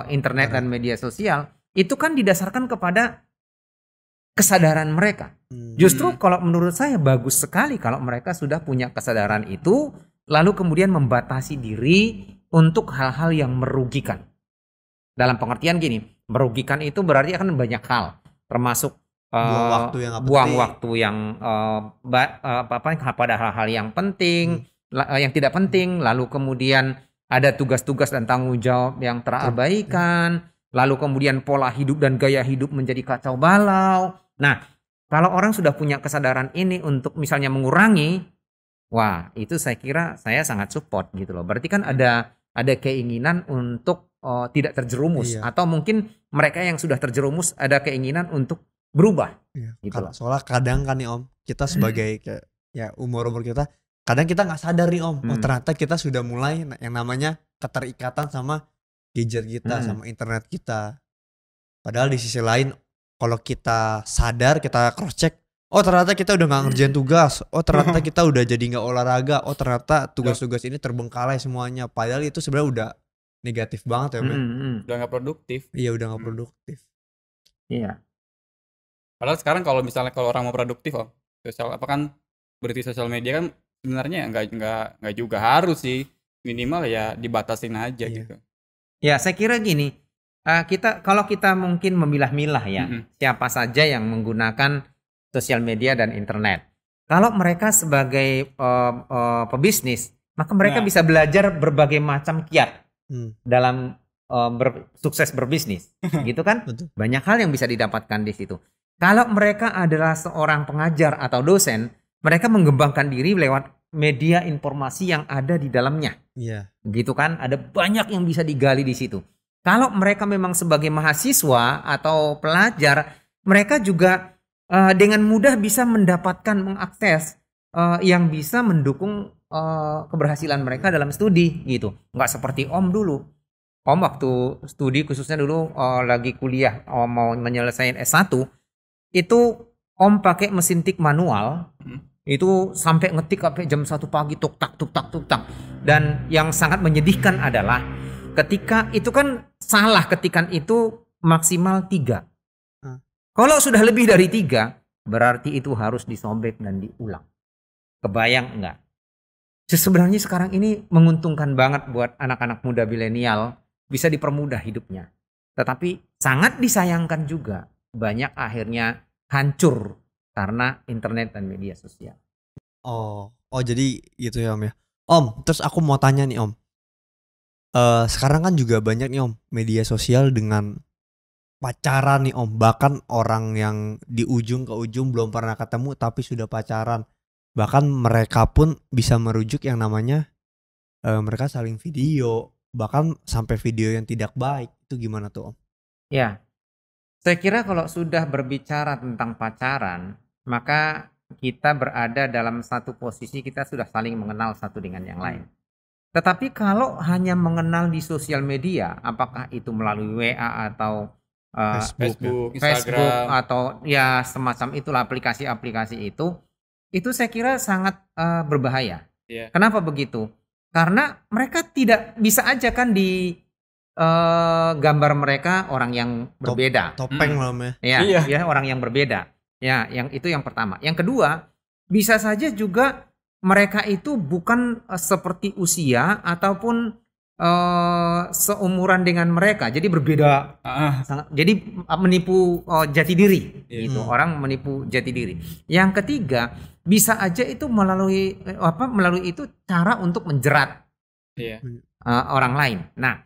internet dan media sosial, itu kan didasarkan kepada kesadaran mereka. Justru kalau menurut saya bagus sekali kalau mereka sudah punya kesadaran itu, lalu kemudian membatasi diri untuk hal-hal yang merugikan. Dalam pengertian gini, merugikan itu berarti akan banyak hal, termasuk buang waktu yang pada hal-hal yang penting, yang tidak penting, lalu kemudian ada tugas-tugas dan tanggung jawab yang terabaikan, lalu kemudian pola hidup dan gaya hidup menjadi kacau balau. Nah, kalau orang sudah punya kesadaran ini untuk misalnya mengurangi, wah itu saya kira saya sangat support gitu loh. Berarti kan ada keinginan untuk tidak terjerumus, atau mungkin mereka yang sudah terjerumus ada keinginan untuk berubah. Gitu loh. Soalnya kadang kan nih Om, kita sebagai kayak ya umur kita, kadang kita nggak sadar nih Om, oh ternyata kita sudah mulai yang namanya keterikatan sama gadget kita, sama internet kita. Padahal di sisi lain, kalau kita sadar, kita cross check, oh ternyata kita udah nggak ngerjain tugas, oh ternyata kita udah jadi nggak olahraga, oh ternyata tugas-tugas ini terbengkalai semuanya. Padahal itu sebenarnya udah negatif banget ya, udah nggak produktif. Iya, udah nggak produktif. Iya. Padahal sekarang kalau misalnya kalau orang mau produktif, berarti sosial media kan sebenarnya nggak juga harus sih, minimal ya dibatasin aja gitu. Ya saya kira gini, kalau kita mungkin memilah-milah ya, siapa saja yang menggunakan sosial media dan internet. Kalau mereka sebagai pebisnis, maka mereka bisa belajar berbagai macam kiat dalam sukses berbisnis, gitu kan? Banyak hal yang bisa didapatkan di situ. Kalau mereka adalah seorang pengajar atau dosen, mereka mengembangkan diri lewat media informasi yang ada di dalamnya. Gitu kan? Ada banyak yang bisa digali di situ. Kalau mereka memang sebagai mahasiswa atau pelajar, mereka juga dengan mudah bisa mendapatkan mengakses yang bisa mendukung keberhasilan mereka dalam studi gitu. Nggak seperti Om dulu. Om waktu studi khususnya dulu lagi kuliah mau menyelesaikan S1, itu Om pakai mesin tik manual, itu sampai ngetik sampai jam 1 pagi tuk tak. Dan yang sangat menyedihkan adalah ketika itu kan salah ketikan itu maksimal 3. Kalau sudah lebih dari 3, berarti itu harus disobek dan diulang. Kebayang enggak? Sebenarnya sekarang ini menguntungkan banget buat anak-anak muda milenial, bisa dipermudah hidupnya. Tetapi sangat disayangkan juga, banyak akhirnya hancur karena internet dan media sosial. Oh jadi gitu ya Om ya. Om, terus aku mau tanya nih Om. Sekarang kan juga banyak nih Om media sosial dengan pacaran nih Om. Bahkan orang yang di ujung ke ujung belum pernah ketemu tapi sudah pacaran. Bahkan mereka pun bisa merujuk yang namanya mereka saling video. Bahkan sampai video yang tidak baik. Itu gimana tuh Om? Ya, saya kira kalau sudah berbicara tentang pacaran, maka kita berada dalam satu posisi kita sudah saling mengenal satu dengan yang lain. Tetapi kalau hanya mengenal di sosial media, apakah itu melalui WA atau Facebook, Instagram atau ya semacam itulah aplikasi-aplikasi itu saya kira sangat berbahaya. Kenapa begitu? Karena mereka tidak bisa aja kan di gambar mereka orang yang berbeda. Topeng ya. Ya, orang yang berbeda. Ya, yang itu yang pertama. Yang kedua, bisa saja juga mereka itu bukan seperti usia ataupun seumuran dengan mereka. Jadi berbeda. Jadi menipu jati diri gitu. Orang menipu jati diri. Yang ketiga, bisa aja itu melalui itu cara untuk menjerat orang lain. Nah,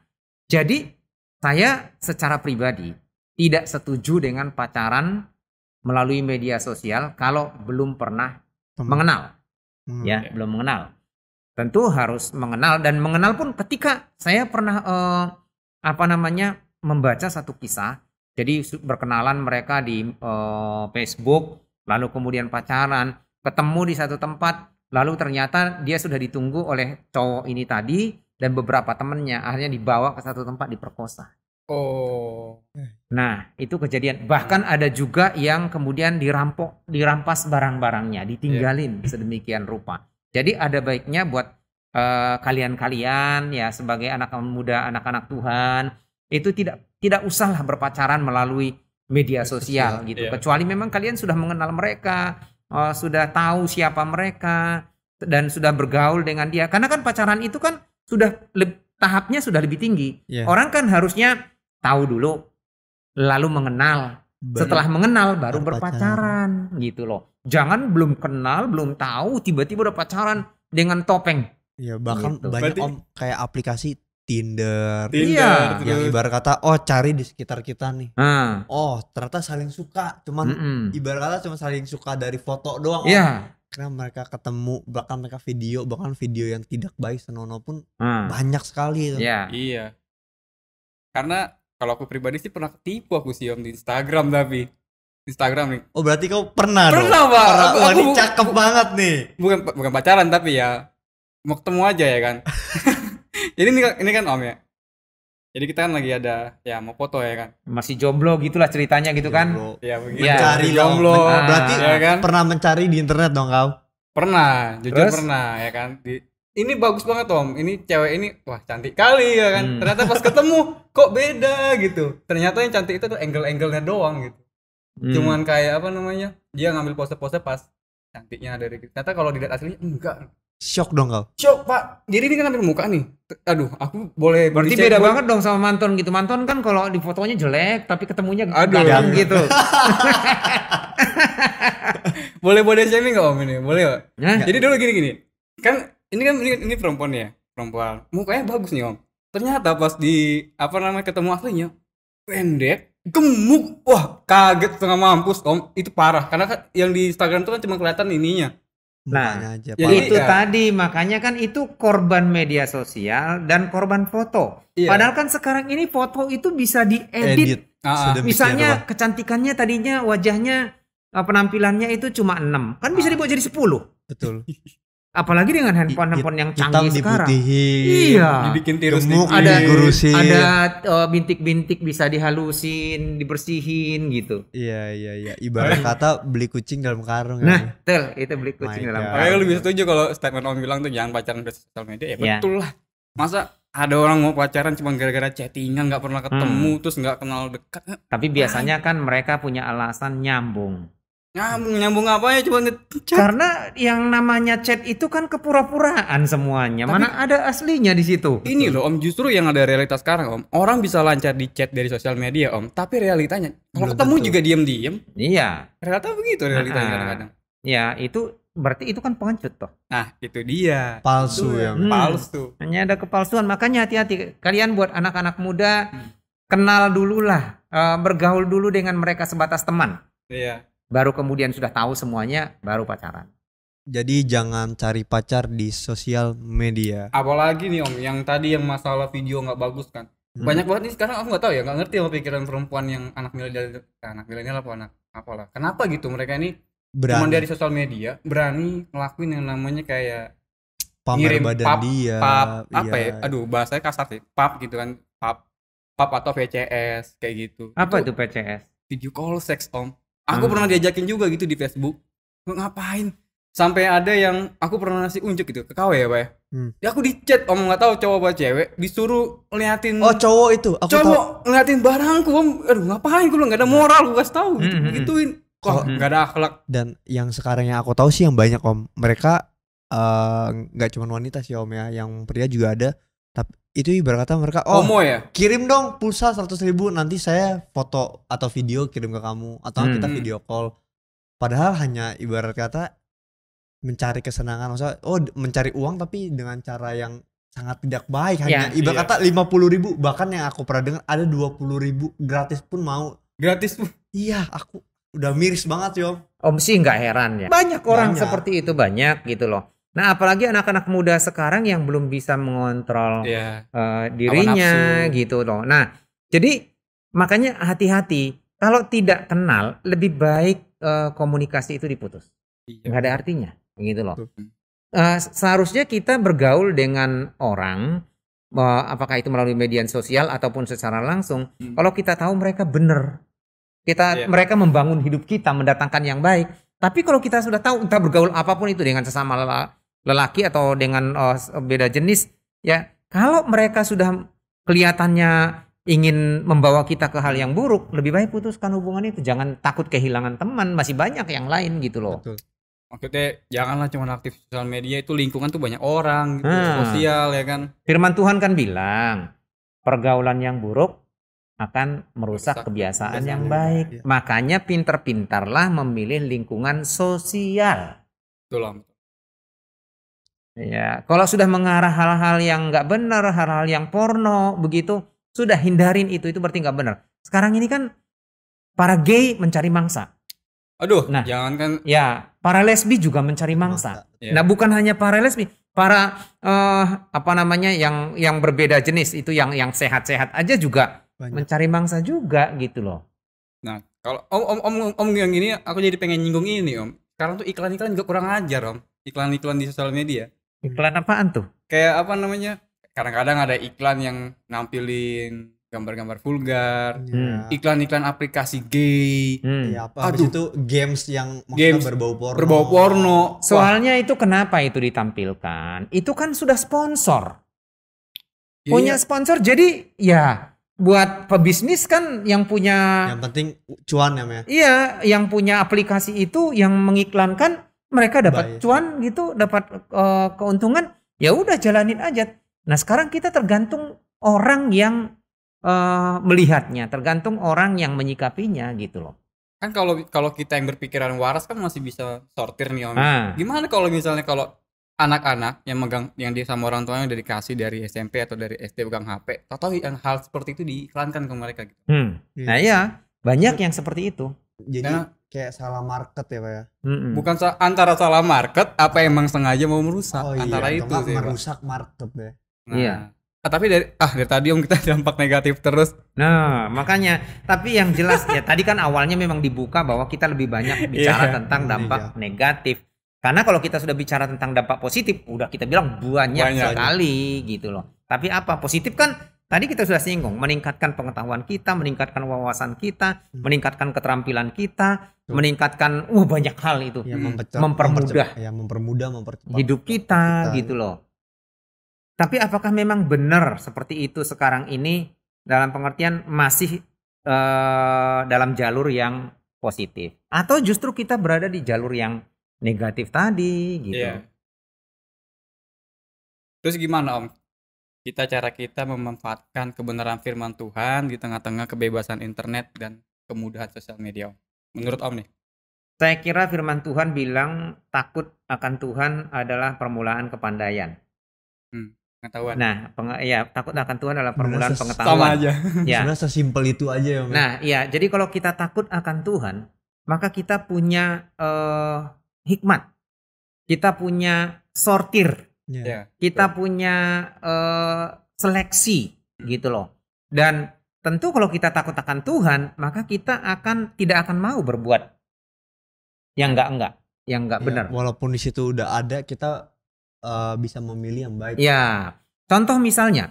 jadi saya secara pribadi tidak setuju dengan pacaran melalui media sosial kalau belum pernah mengenal. Belum mengenal. Tentu harus mengenal, dan mengenal pun ketika saya pernah membaca satu kisah. Jadi berkenalan mereka di Facebook, lalu kemudian pacaran, ketemu di satu tempat, lalu ternyata dia sudah ditunggu oleh cowok ini tadi dan beberapa temannya, akhirnya dibawa ke satu tempat diperkosa. Nah, itu kejadian. Bahkan ada juga yang kemudian dirampas barang-barangnya, ditinggalin sedemikian rupa. Jadi ada baiknya buat kalian-kalian ya sebagai anak muda, anak-anak Tuhan, itu tidak usahlah berpacaran melalui media sosial gitu. Kecuali memang kalian sudah mengenal mereka, sudah tahu siapa mereka dan sudah bergaul dengan dia. Karena kan pacaran itu kan sudah tahapnya sudah lebih tinggi. Orang kan harusnya tahu dulu, lalu mengenal, Setelah mengenal baru berpacaran gitu loh. Jangan belum kenal, belum tahu tiba-tiba udah pacaran dengan topeng. Iya, bahkan Gitu. banyak Berarti- Om kayak aplikasi Tinder, Iya. yang ibarat kata cari di sekitar kita nih. Nah, Ternyata saling suka, cuman ibarat kata cuma saling suka dari foto doang. iya. Karena mereka ketemu, bahkan mereka bahkan video yang tidak baik senonoh pun banyak sekali itu. Iya. Iya. Karena kalau aku pribadi sih pernah ketipu aku sih Om di Instagram tapi. Instagram nih. Oh, berarti kau pernah dong? Pernah, Pak. Wah, Aku- ini cakep banget nih. Bukan pacaran tapi ya mau ketemu aja ya kan. Jadi ini kan Om ya. Jadi kita kan lagi ada ya mau foto ya kan. Masih jomblo gitulah ceritanya gitu kan. Bro. Ya begitu. Iya. Mencari jomblo. Berarti ya kan. pernah mencari di internet dong kau? Pernah, jujur Terus? pernah ya kan. Ini bagus banget Om. Ini cewek ini wah cantik kali ya kan. Ternyata pas ketemu kok beda gitu. Ternyata yang cantik itu tuh angle-angle-nya doang gitu. Cuman kayak apa namanya? Dia ngambil pose-pose pas cantiknya dari gitu. Ternyata kalau dilihat aslinya enggak. Shock dong kau. Shock Pak. Jadi ini kan ambil muka nih. Aduh, aku boleh Berarti dicek, beda boleh- banget dong sama manton gitu. Manton kan kalau di fotonya jelek tapi ketemunya Aduh, ganteng iya. gitu. Boleh shaming enggak Om ini? Boleh enggak? Hah? Jadi dulu gini. Kan ini perempuan ya, perempuan. Mukanya bagus nih Om. Ternyata pas di apa namanya ketemu aslinya pendek, gemuk. Wah, kaget setengah mampus Om. Itu parah. Karena kan yang di Instagram itu kan cuma kelihatan ininya. Nah, Mukanya aja. jadi- Paling- Itu ya. tadi makanya kan itu korban media sosial dan korban foto. Iya. Padahal kan sekarang ini foto itu bisa diedit. edit. Ah, Sedemikian Misalnya rupa. kecantikannya tadinya wajahnya penampilannya itu cuma 6. Kan bisa dibuat jadi 10. Betul. Apalagi dengan handphone yang Hitam canggih sekarang. diputihin. Iya. dibikin tirus Gemuk dikit. Ada digurusin. ada bintik-bintik bisa dihalusin, dibersihin gitu. Iya. Ibarat kata beli kucing dalam karung. ya. Nah, tel itu beli kucing My dalam God. Makanya karung. lebih setuju kalau statement Om bilang tuh jangan pacaran di sosial media. Ya Iya. betul lah. Masa ada orang mau pacaran cuma gara-gara chattingan, nggak pernah ketemu, terus nggak kenal dekat. Tapi biasanya kan mereka punya alasan nyambung. Nyambung apa ya cuma ngechat. Karena yang namanya chat itu kan kepura-puraan semuanya. Tapi- Mana ada aslinya di situ. Ini loh Om, justru yang ada realitas sekarang Om. Orang bisa lancar di chat dari sosial media Om, tapi realitanya kalau Belum ketemu tentu. juga diem-diem. Iya. Realita begitu realitanya Ah. kadang-kadang. Ya, itu berarti itu kan pengecut toh. Nah, itu dia. Palsu Itu yang- palsu. Hanya ada kepalsuan. Makanya hati-hati. Kalian buat anak-anak muda kenal dulu lah, bergaul dulu dengan mereka sebatas teman. Iya. Baru kemudian sudah tahu semuanya, baru pacaran. Jadi jangan cari pacar di sosial media. Apalagi nih Om, yang tadi yang masalah video nggak bagus kan. Banyak banget nih sekarang aku nggak tahu ya, nggak ngerti apa pikiran perempuan yang anak milenial apa anak apalah. Kenapa gitu mereka ini cuma Berani dari sosial media berani ngelakuin yang namanya kayak pamer ngirim badan pap, dia. apa iya. ya? Aduh, bahasanya kasar sih. Pap gitu kan, pap atau VCS kayak gitu. Apa itu PCS? Video call seks Om. Aku Hmm. pernah diajakin juga gitu di Facebook. Ngapain? Sampai ada yang aku pernah ngasih unjuk gitu ke KW ya, Pak ya. Ya aku di chat Om, nggak tahu cowok apa cewek, disuruh ngeliatin Oh, cowok itu. Aku tahu. cowok ngeliatin barangku Om. Aduh, ngapain gue nggak ada moral gue kasih tahu gitu, gituin. Wah, nggak ada akhlak. Dan yang sekarang yang aku tahu sih yang banyak Om. Mereka nggak cuma wanita sih Om ya, yang pria juga ada. Tapi itu ibarat kata mereka Homo ya? kirim dong pulsa 100.000 nanti saya foto atau video kirim ke kamu atau kita video call. Padahal hanya ibarat kata mencari kesenangan, maksudnya mencari uang tapi dengan cara yang sangat tidak baik. Hanya Ya, ibarat iya. kata 50.000, bahkan yang aku pernah dengar ada 20.000 gratis pun mau. Gratis. Iya, aku udah miris banget Om. Om sih nggak heran ya. Banyak orang Banyak. seperti itu, banyak gitu loh. Nah, apalagi anak-anak muda sekarang yang belum bisa mengontrol Iya. dirinya nafsu. gitu loh. Nah, jadi makanya hati-hati. Kalau tidak kenal, lebih baik komunikasi itu diputus. Iya. Nggak ada artinya, gitu loh. Betul. Seharusnya kita bergaul dengan orang, apakah itu melalui media sosial ataupun secara langsung. Kalau kita tahu mereka benar, Iya. mereka membangun hidup kita, mendatangkan yang baik. Tapi kalau kita sudah tahu entah bergaul apapun itu dengan sesama lelaki atau dengan beda jenis, ya kalau mereka sudah kelihatannya ingin membawa kita ke hal yang buruk, lebih baik putuskan hubungan itu. Jangan takut kehilangan teman, masih banyak yang lain gitu loh. Betul. Maksudnya janganlah cuma aktif sosial media, itu lingkungan tuh banyak orang gitu, Hmm. sosial ya kan. Firman Tuhan kan bilang, pergaulan yang buruk akan merusak kebiasaan yang kebiasaan baik. yang baik. Makanya pintar-pintarlah memilih lingkungan sosial. Betul, Om. Ya, kalau sudah mengarah hal-hal yang nggak benar, hal-hal yang porno, begitu, sudah hindarin itu berarti nggak benar. Sekarang ini kan para gay mencari mangsa. Aduh, Nah, jangan kan. Ya, para lesbi juga mencari mangsa. Mangsa. Nah, bukan hanya para lesbi, para apa namanya yang berbeda jenis itu yang sehat-sehat aja juga Banyak. mencari mangsa juga gitu loh. Nah, kalau om yang ini aku jadi pengen nyinggung ini, Om. Sekarang tuh iklan-iklan juga kurang ajar, Om. Iklan-iklan di sosial media. Iklan apaan tuh? Kayak apa namanya? Kadang-kadang ada iklan yang nampilin gambar-gambar vulgar, Ya. iklan-iklan aplikasi gay. Ya, apa habis Aduh. itu games yang maksudnya Games berbau porno. Berbau porno. Soalnya itu kenapa itu ditampilkan? Itu kan sudah sponsor. Iya, Punya sponsor jadi ya buat pebisnis kan yang punya Yang penting cuan ya, Mel. iya, yang punya aplikasi itu yang mengiklankan mereka dapat Baik. cuan gitu, dapat keuntungan, ya udah jalanin aja. Nah, sekarang kita tergantung orang yang melihatnya, tergantung orang yang menyikapinya gitu loh. Kan kalau kita yang berpikiran waras kan masih bisa sortir nih, Om. Ah. Gimana kalau misalnya kalau anak-anak yang megang yang dia sama orang tuanya udah dikasih dari SMP atau dari SD pegang HP, atau yang hal seperti itu diiklankan ke mereka gitu. Iya. Nah, ya, banyak yang seperti itu. Jadi Nah, kayak salah market ya, Pak ya. bukan antara salah market apa emang sengaja mau merusak, antara atau itu nggak sih, Pak. merusak market ya. Nah, Iya. Tapi dari tadi Om kita dampak negatif terus. Nah, makanya, tapi yang jelas ya tadi kan awalnya memang dibuka bahwa kita lebih banyak bicara Iya. tentang dampak negatif. Karena kalau kita sudah bicara tentang dampak positif, udah kita bilang banyak sekali gitu loh. Tapi apa positif kan tadi kita sudah singgung, meningkatkan pengetahuan kita, meningkatkan wawasan kita, meningkatkan keterampilan kita, meningkatkan banyak hal itu. Ya, mempermudah mempercepat hidup kita gitu loh. Tapi apakah memang benar seperti itu sekarang ini dalam pengertian masih dalam jalur yang positif? Atau justru kita berada di jalur yang negatif tadi gitu? Iya. Terus gimana, Om? Cara kita memanfaatkan kebenaran firman Tuhan di tengah-tengah kebebasan internet dan kemudahan sosial media, Om? Menurut Om nih? Saya kira firman Tuhan bilang takut akan Tuhan adalah permulaan kepandaian. Pengetahuan. Nah, takut akan Tuhan adalah permulaan pengetahuan. Sama aja. Ya. Sebenarnya sesimpel itu aja ya, Mel. Nah, iya. Jadi kalau kita takut akan Tuhan, maka kita punya hikmat. Kita punya sortir. Ya. Kita punya seleksi gitu loh. Dan tentu kalau kita takut akan Tuhan, maka kita tidak akan mau berbuat yang enggak benar. Walaupun di situ udah ada, kita bisa memilih yang baik. Ya, contoh misalnya,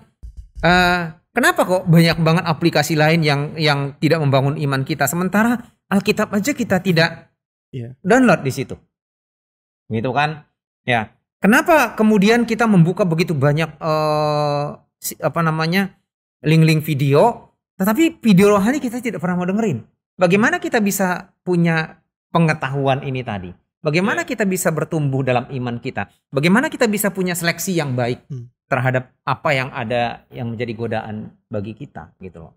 kenapa kok banyak banget aplikasi lain yang tidak membangun iman kita, sementara Alkitab aja kita tidak download di situ, gitu kan? Ya, kenapa kemudian kita membuka begitu banyak link-link video, tetapi video rohani kita tidak pernah mau dengerin? Bagaimana kita bisa punya pengetahuan ini tadi? Bagaimana kita bisa bertumbuh dalam iman kita? Bagaimana kita bisa punya seleksi yang baik terhadap apa yang ada yang menjadi godaan bagi kita gitu loh.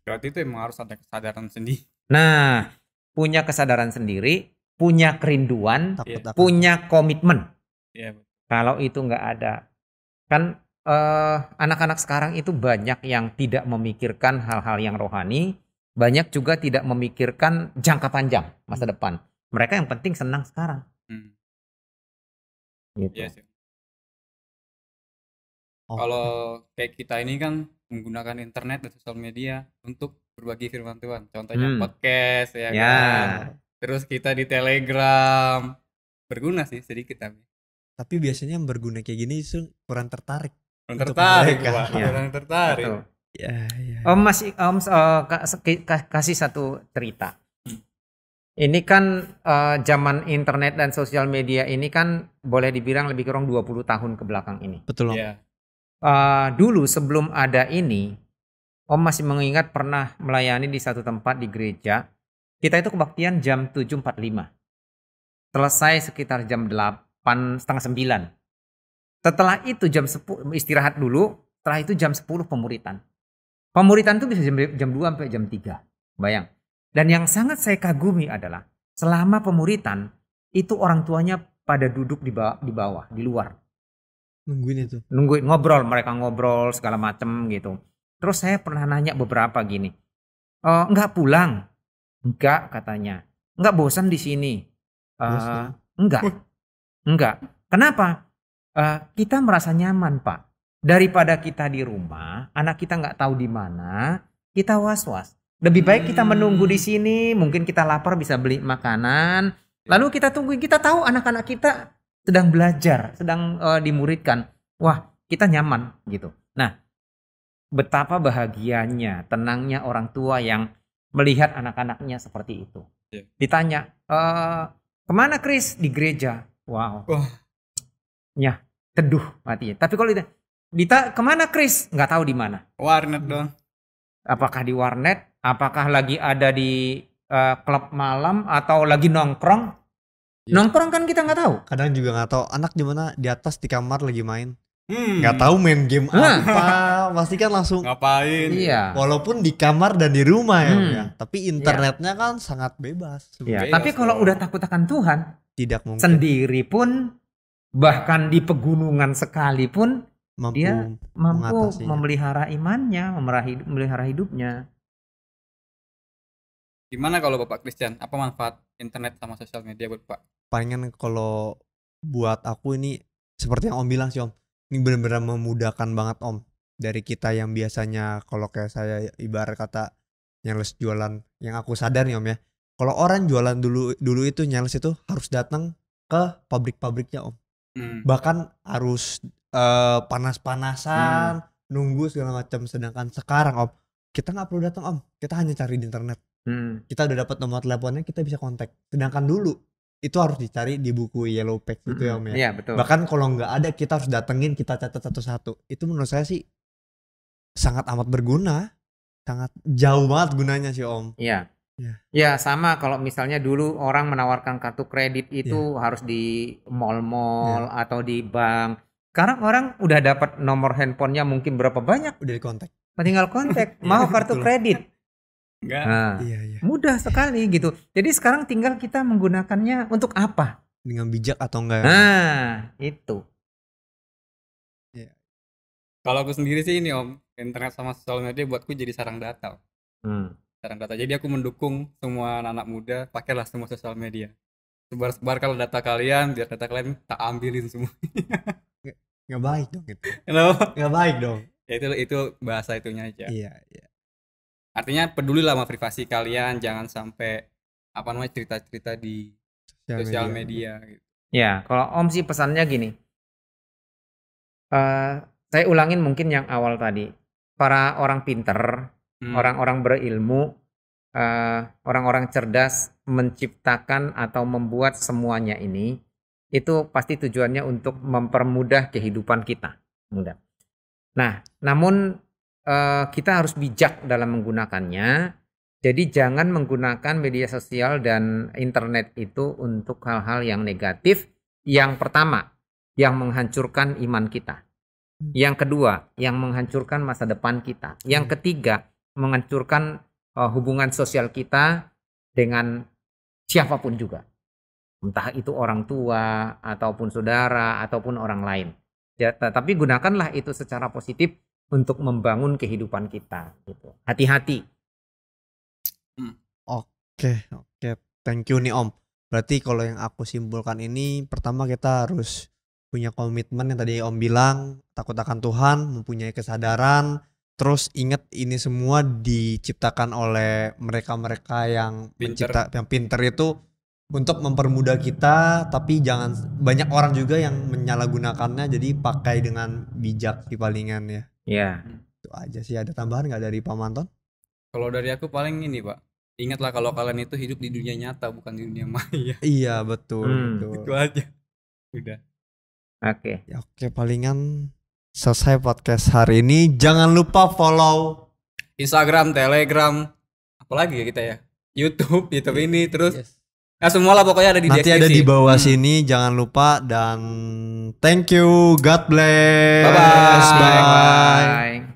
Berarti itu emang harus ada kesadaran sendiri. Nah, punya kesadaran sendiri, punya kerinduan, punya komitmen. Kalau itu nggak ada, kan anak-anak sekarang itu banyak yang tidak memikirkan hal-hal yang rohani, banyak juga tidak memikirkan jangka panjang masa depan. Mereka yang penting senang sekarang. Gitu. Iya sih. Kalau kayak kita ini kan menggunakan internet dan sosial media untuk berbagi firman Tuhan. Contohnya podcast ya kan. Terus kita di Telegram. Berguna sih sedikit tapi biasanya yang berguna kayak gini kurang tertarik. Kurang tertarik. Ya. Om kasih satu cerita. Ini kan zaman internet dan sosial media ini kan boleh dibilang lebih kurang 20 tahun ke belakang ini. Betul. Dulu sebelum ada ini, Om masih mengingat pernah melayani di satu tempat di gereja. Kita itu kebaktian jam 7.45. Selesai sekitar jam 8, setengah 9. Setelah itu jam 10 istirahat dulu, setelah itu jam 10 pemuritan. Pemuritan itu bisa jam 2 sampai jam 3. Bayang. Dan yang sangat saya kagumi adalah selama pemuritan itu orang tuanya pada duduk di bawah, di luar. Nungguin ngobrol, mereka ngobrol segala macem gitu. Terus saya pernah nanya beberapa gini. Enggak pulang? Enggak katanya. Enggak bosan di sini? Enggak. Kenapa? Kita merasa nyaman, Pak. Daripada kita di rumah, anak kita nggak tahu di mana, kita was-was. Lebih baik kita menunggu di sini, mungkin kita lapar bisa beli makanan. Lalu kita tungguin, kita tahu anak-anak kita sedang belajar, sedang dimuridkan. Wah, kita nyaman gitu. Nah, betapa bahagianya, tenangnya orang tua yang melihat anak-anaknya seperti itu. Ditanya, kemana Chris? Di gereja. Wow. Ya, teduh matinya. Tapi kalau kemana Chris? Nggak tahu di mana. Warnet dong. Apakah di warnet? Apakah lagi ada di klub malam atau lagi nongkrong? Ya. Nongkrong kan kita nggak tahu. Kadang juga nggak tahu anak di mana, di atas di kamar lagi main. Nggak tahu main game apa, pasti kan langsung ngapain. Iya. Walaupun di kamar dan di rumah ya. Tapi internetnya kan sangat bebas. Ya. Tapi kalau udah takut akan Tuhan, tidak mungkin. Sendiri pun, bahkan di pegunungan sekalipun, dia mampu memelihara imannya, memelihara hidupnya. Gimana kalau Bapak Christian? Apa manfaat internet sama sosial media buat Pak? Palingan kalau buat aku ini seperti yang Om bilang sih Om, ini benar-benar memudahkan banget Om. Dari kita yang biasanya kalau kayak saya ibarat kata nyales jualan, yang aku sadar nih Om ya. Kalau orang jualan dulu itu nyales itu harus datang ke pabrik-pabriknya Om. Bahkan harus panas-panasan, nunggu segala macam. Sedangkan sekarang Om, kita nggak perlu datang Om, kita hanya cari di internet. Kita udah dapat nomor teleponnya, kita bisa kontak. Sedangkan dulu itu harus dicari di buku Yellow Pack gitu ya Om ya. Iya, betul. Bahkan kalau nggak ada kita harus datengin, kita catat satu-satu. Itu menurut saya sih sangat amat berguna, sangat jauh banget gunanya sih Om. Iya. Ya sama kalau misalnya dulu orang menawarkan kartu kredit itu harus di mall-mall atau di bank. Sekarang orang udah dapat nomor handphonenya mungkin berapa banyak, udah dikontak. Tinggal kontak, mau kartu kredit. Enggak. Nah, mudah sekali gitu. Jadi sekarang tinggal kita menggunakannya untuk apa? Dengan bijak atau enggak? Nah, itu. Kalau aku sendiri sih ini Om, internet sama sosial media buatku jadi sarang data. Sarang data. Jadi aku mendukung semua anak muda, pakailah semua sosial media. Sebar kalau data kalian, biar data kalian tak ambilin semua. Nggak baik dong itu. Kenapa? Nggak baik dong. Ya itu bahasa itunya aja. Iya. Artinya pedulilah sama privasi kalian, jangan sampai cerita-cerita di sosial media gitu. Ya, kalau Om sih pesannya gini. Saya ulangin mungkin yang awal tadi. Para orang pinter, orang-orang berilmu, orang-orang cerdas menciptakan atau membuat semuanya ini, itu pasti tujuannya untuk mempermudah kehidupan kita. Mudah. Nah, namun kita harus bijak dalam menggunakannya. Jadi jangan menggunakan media sosial dan internet itu untuk hal-hal yang negatif. Yang pertama, yang menghancurkan iman kita. Yang kedua, yang menghancurkan masa depan kita. Yang ketiga, menghancurkan hubungan sosial kita dengan siapapun juga. Entah itu orang tua, ataupun saudara, ataupun orang lain. Ya, tapi gunakanlah itu secara positif untuk membangun kehidupan kita. Gitu. Hati-hati. Oke. Thank you nih Om. Berarti kalau yang aku simpulkan ini, pertama kita harus punya komitmen yang tadi Om bilang, takut akan Tuhan, mempunyai kesadaran, terus ingat ini semua diciptakan oleh mereka-mereka yang pinter itu untuk mempermudah kita, tapi jangan banyak orang juga yang menyalahgunakannya, jadi pakai dengan bijak sih palingan ya. Iya. Itu aja sih. Ada tambahan nggak dari Pak Manton? Kalau dari aku paling ini Pak, ingatlah kalau kalian itu hidup di dunia nyata bukan di dunia maya. Iya betul. Itu aja. Udah. Oke. Oke, palingan selesai podcast hari ini. Jangan lupa follow Instagram, Telegram, apalagi ya kita ya, YouTube ini terus. Nah semua lah pokoknya ada di nanti deskripsi. Ada di bawah sini, jangan lupa, dan thank you, God bless. Bye-bye. Bye.